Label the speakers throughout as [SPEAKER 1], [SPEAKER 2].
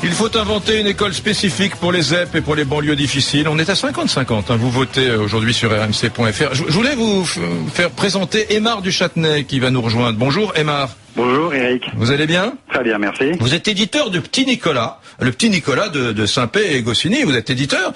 [SPEAKER 1] Il faut inventer une école spécifique pour les ZEP et pour les banlieues difficiles. On est à 50-50. Vous votez aujourd'hui sur rmc.fr. Je voulais vous faire présenter Aymar du Châtenay qui va nous rejoindre. Bonjour Aymar.
[SPEAKER 2] Bonjour Eric.
[SPEAKER 1] Vous allez bien?
[SPEAKER 2] Très bien, merci.
[SPEAKER 1] Vous êtes éditeur de Petit Nicolas, le Petit Nicolas de Saint-Pé et Goscinny. Vous êtes éditeur.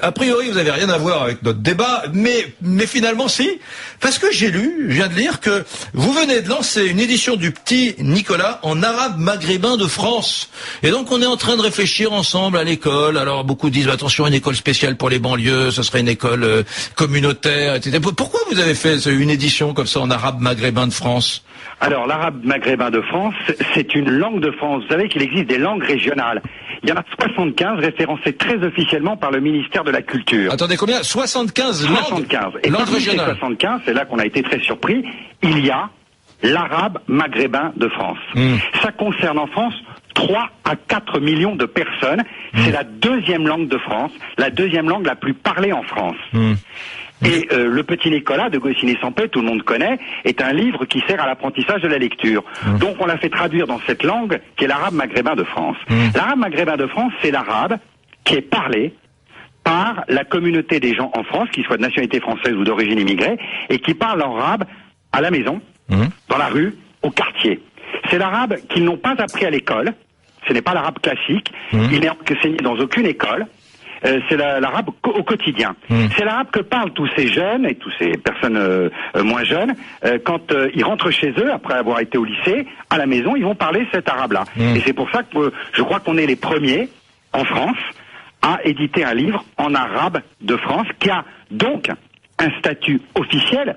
[SPEAKER 1] A priori, vous n'avez rien à voir avec notre débat, mais finalement si, parce que je viens de lire que vous venez de lancer une édition du Petit Nicolas en arabe maghrébin de France. Et donc on est en train de réfléchir ensemble à l'école. Alors beaucoup disent attention, une école spéciale pour les banlieues, ce serait une école communautaire, etc. Pourquoi vous avez fait une édition comme ça en arabe maghrébin de France?
[SPEAKER 2] Alors, l'arabe maghrébin de France, c'est une langue de France. Vous savez qu'il existe des langues régionales. Il y en a 75 référencées très officiellement par le ministère de la Culture.
[SPEAKER 1] Attendez, combien? 75 langues
[SPEAKER 2] 75. Et
[SPEAKER 1] langues
[SPEAKER 2] parmi ces
[SPEAKER 1] régionales.
[SPEAKER 2] 75, c'est là qu'on a été très surpris, il y a l'arabe maghrébin de France. Ça concerne en France 3 à 4 millions de personnes. C'est la deuxième langue de France, la deuxième langue la plus parlée en France. Et le Petit Nicolas de Goscinny-Sampé, tout le monde connaît, est un livre qui sert à l'apprentissage de la lecture. Donc on l'a fait traduire dans cette langue qui est l'arabe maghrébin de France. L'arabe maghrébin de France, c'est l'arabe qui est parlé par la communauté des gens en France, qu'ils soient de nationalité française ou d'origine immigrée, et qui parlent l'arabe à la maison, dans la rue, au quartier. C'est l'arabe qu'ils n'ont pas appris à l'école. Ce n'est pas l'arabe classique. Il n'est enseigné dans aucune école. C'est l'arabe au quotidien. C'est l'arabe que parlent tous ces jeunes et toutes ces personnes moins jeunes quand ils rentrent chez eux après avoir été au lycée. À la maison, ils vont parler cet arabe-là. Et c'est pour ça que je crois qu'on est les premiers en France à éditer un livre en arabe de France qui a donc un statut officiel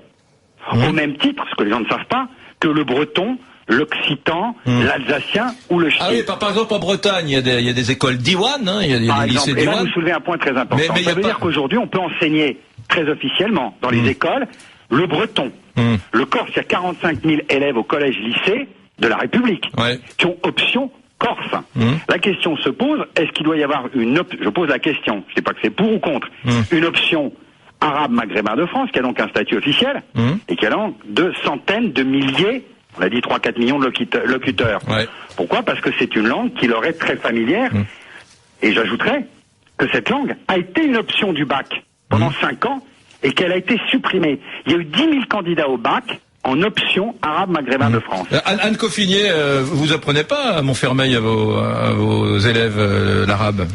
[SPEAKER 2] au même titre, ce que les gens ne savent pas, que le breton, l'occitan, l'alsacien ou le ch'ti.
[SPEAKER 1] Ah oui, par exemple en Bretagne, il y a des écoles Diwan, il y a des lycées
[SPEAKER 2] et là
[SPEAKER 1] Diwan.
[SPEAKER 2] vous soulevez un point très important.
[SPEAKER 1] Mais
[SPEAKER 2] ça veut dire qu'aujourd'hui on peut enseigner très officiellement dans les écoles le breton. Le Corse, il y a 45 000 élèves au collège-lycée de la République qui ont option Corse. La question se pose, est-ce qu'il doit y avoir je pose la question, je ne sais pas que c'est pour ou contre, une option arabe maghrébin de France qui a donc un statut officiel et qui a donc de centaines de milliers, on a dit 3-4 millions de locuteurs. Pourquoi? Parce que c'est une langue qui leur est très familière. Et j'ajouterais que cette langue a été une option du bac pendant 5 ans et qu'elle a été supprimée. Il y a eu 10 000 candidats au bac en option arabe maghrébin de France.
[SPEAKER 1] Anne Coffinier, vous apprenez pas à Montfermeil à vos élèves l'arabe?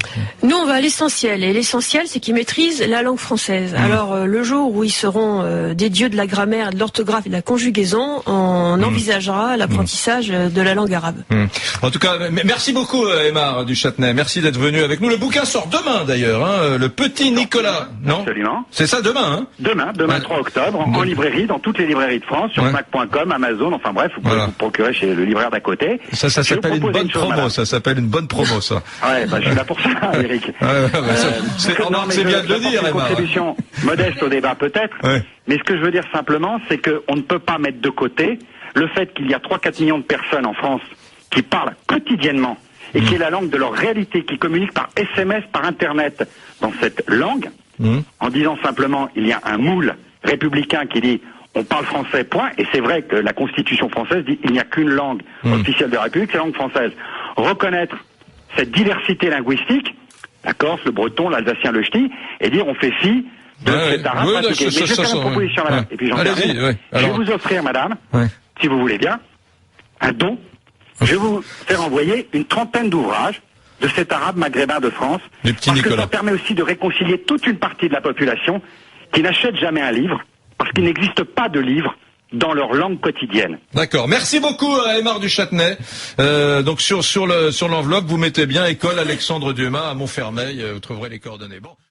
[SPEAKER 3] Nous, on va à l'essentiel. Et l'essentiel, c'est qu'ils maîtrisent la langue française. Alors, le jour où ils seront des dieux de la grammaire, de l'orthographe et de la conjugaison, on envisagera l'apprentissage de la langue arabe.
[SPEAKER 1] En tout cas, merci beaucoup Aymar du Châtenay. Merci d'être venu avec nous. Le bouquin sort demain d'ailleurs, le Petit Nicolas. Non?
[SPEAKER 2] Absolument.
[SPEAKER 1] C'est ça, demain,
[SPEAKER 2] Demain, 3 octobre, en librairie, dans toutes les librairies de France, sur Mac.com, Amazon, enfin bref, vous pouvez vous procurer chez le libraire d'à côté.
[SPEAKER 1] Ça s'appelle une bonne promo, ça s'appelle une bonne promo, ça.
[SPEAKER 2] Ouais, je suis là pour ça, Eric.
[SPEAKER 1] C'est bien de le dire,
[SPEAKER 2] Une
[SPEAKER 1] Aymar.
[SPEAKER 2] contribution modeste au débat peut-être, mais ce que je veux dire simplement, c'est qu'on ne peut pas mettre de côté le fait qu'il y a 3-4 millions de personnes en France qui parlent quotidiennement et qui est la langue de leur réalité, qui communiquent par SMS, par Internet dans cette langue, en disant simplement, il y a un moule républicain qui dit on parle français, point, et c'est vrai que la Constitution française dit il n'y a qu'une langue officielle de la République, c'est la langue française. Reconnaître cette diversité linguistique, la Corse, le breton, l'alsacien, le ch'ti, et dire on fait fi de cet arabe pratiqué. Mais je vais faire une proposition, madame, et puis j'en termine. Je vais vous offrir, madame, si vous voulez bien, un don. Je vais vous faire envoyer une trentaine d'ouvrages de cet arabe maghrébin de France, parce que ça permet aussi de réconcilier toute une partie de la population qui n'achète jamais un livre, parce qu'il n'existe pas de livre dans leur langue quotidienne.
[SPEAKER 1] D'accord. Merci beaucoup à Aymar du Châtenay. Donc sur l'enveloppe, vous mettez bien École Alexandre Dumas à Montfermeil. Vous trouverez les coordonnées. Bon.